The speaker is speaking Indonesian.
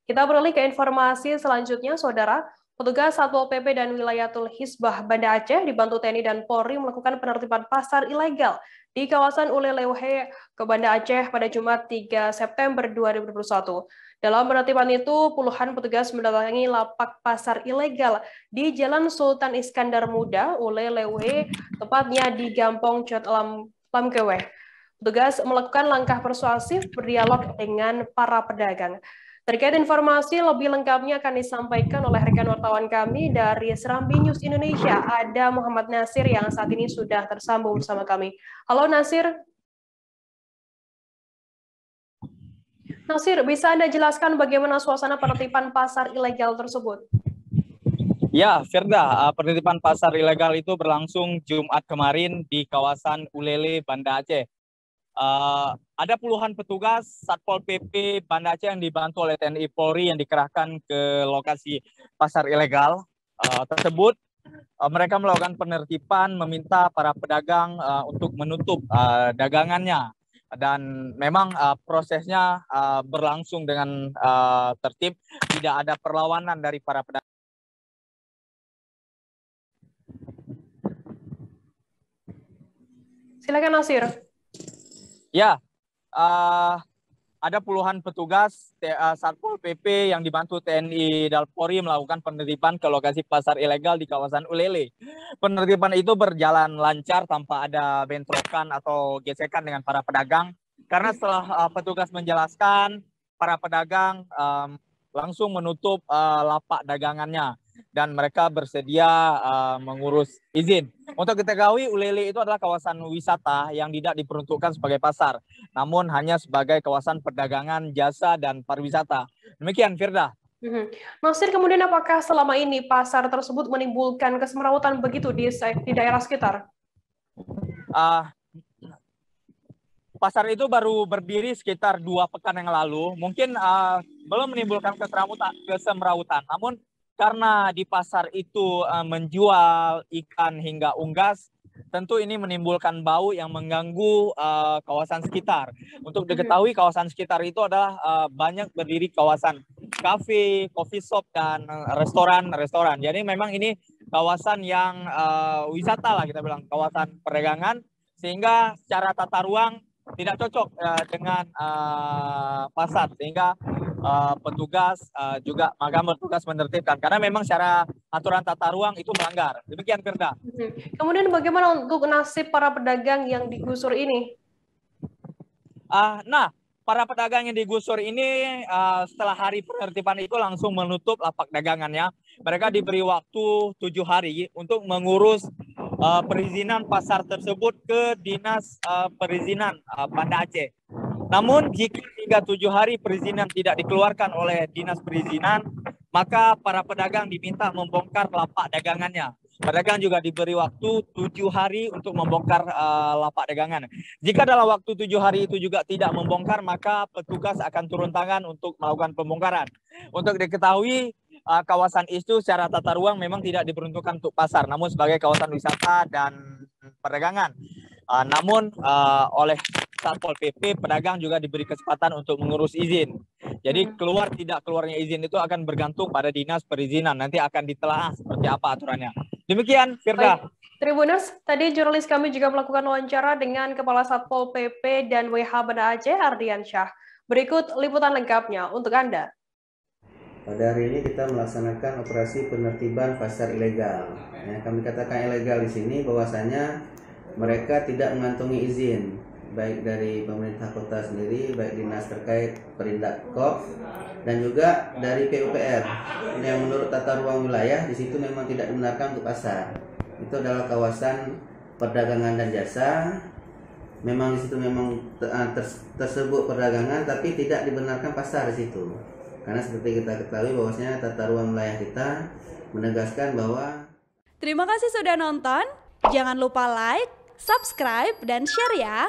Kita beralih ke informasi selanjutnya, Saudara. Petugas Satpol PP dan Wilayatul Hisbah Banda Aceh dibantu TNI dan Polri melakukan penertiban pasar ilegal di kawasan Ulelewhe ke Banda Aceh pada Jumat 3 September 2021. Dalam penertiban itu, puluhan petugas mendatangi lapak pasar ilegal di Jalan Sultan Iskandar Muda, Ulelewhe, tepatnya di Gampong Cot Lamkeweh. Petugas melakukan langkah persuasif berdialog dengan para pedagang. Terkait informasi lebih lengkapnya akan disampaikan oleh rekan wartawan kami dari Serambi News Indonesia. Ada Muhammad Nasir yang saat ini sudah tersambung bersama kami. Halo Nasir. Nasir, bisa Anda jelaskan bagaimana suasana penertiban pasar ilegal tersebut? Ya, Firda, penertiban pasar ilegal itu berlangsung Jumat kemarin di kawasan Ulele, Banda Aceh. Ada puluhan petugas Satpol PP Banda Aceh yang dibantu oleh TNI Polri yang dikerahkan ke lokasi pasar ilegal tersebut. Mereka melakukan penertiban, meminta para pedagang untuk menutup dagangannya. Dan memang prosesnya berlangsung dengan tertib, tidak ada perlawanan dari para pedagang. Silakan Nasir. Ya, ada puluhan petugas Satpol PP yang dibantu TNI dan Polri melakukan penertiban ke lokasi pasar ilegal di kawasan Ulele. Penertiban itu berjalan lancar tanpa ada bentrokan atau gesekan dengan para pedagang. Karena setelah petugas menjelaskan, para pedagang langsung menutup lapak dagangannya. Dan mereka bersedia mengurus izin. Untuk diketahui, Ulele itu adalah kawasan wisata yang tidak diperuntukkan sebagai pasar, namun hanya sebagai kawasan perdagangan, jasa, dan pariwisata. Demikian, Firda. Nasir, kemudian apakah selama ini pasar tersebut menimbulkan kesemrawutan begitu di daerah sekitar? Pasar itu baru berdiri sekitar 2 pekan yang lalu. Mungkin belum menimbulkan kesemrawutan, namun karena di pasar itu menjual ikan hingga unggas, tentu ini menimbulkan bau yang mengganggu kawasan sekitar. Untuk diketahui, kawasan sekitar itu adalah banyak berdiri kawasan kafe, coffee shop, dan restoran. Jadi memang ini kawasan yang wisata lah kita bilang, kawasan perdagangan, sehingga secara tata ruang tidak cocok dengan pasar, sehingga petugas juga bertugas menertibkan karena memang secara aturan tata ruang itu melanggar. Demikian, Firda. Kemudian bagaimana untuk nasib para pedagang yang digusur ini? Nah, para pedagang yang digusur ini setelah hari penertiban itu langsung menutup lapak dagangannya. Mereka diberi waktu 7 hari untuk mengurus perizinan pasar tersebut ke Dinas Perizinan Banda Aceh. Namun jika hingga 7 hari perizinan tidak dikeluarkan oleh Dinas Perizinan, maka para pedagang diminta membongkar lapak dagangannya. Pedagang juga diberi waktu 7 hari untuk membongkar lapak dagangan. Jika dalam waktu 7 hari itu juga tidak membongkar, maka petugas akan turun tangan untuk melakukan pembongkaran. Untuk diketahui, kawasan itu secara tata ruang memang tidak diperuntukkan untuk pasar, namun sebagai kawasan wisata dan perdagangan. Namun oleh Satpol PP, pedagang juga diberi kesempatan untuk mengurus izin. Jadi tidak keluarnya izin itu akan bergantung pada Dinas Perizinan. Nanti akan ditelaah seperti apa aturannya. Demikian, Firda. Tribuners, tadi jurnalis kami juga melakukan wawancara dengan Kepala Satpol PP dan WH Banda Aceh, Ardian Syah. Berikut liputan lengkapnya untuk Anda. Pada hari ini kita melaksanakan operasi penertiban pasar ilegal. Ya, kami katakan ilegal di sini bahwasanya mereka tidak mengantongi izin, baik dari pemerintah kota sendiri, baik dinas terkait Perindakop, dan juga dari PUPR yang menurut tata ruang wilayah di situ memang tidak dibenarkan untuk pasar. Itu adalah kawasan perdagangan dan jasa. Memang di situ memang tersebut perdagangan, tapi tidak dibenarkan pasar di situ. Karena seperti kita ketahui bahwasanya tata ruang wilayah kita menegaskan bahwa. Terima kasih sudah nonton. Jangan lupa like, subscribe, dan share ya.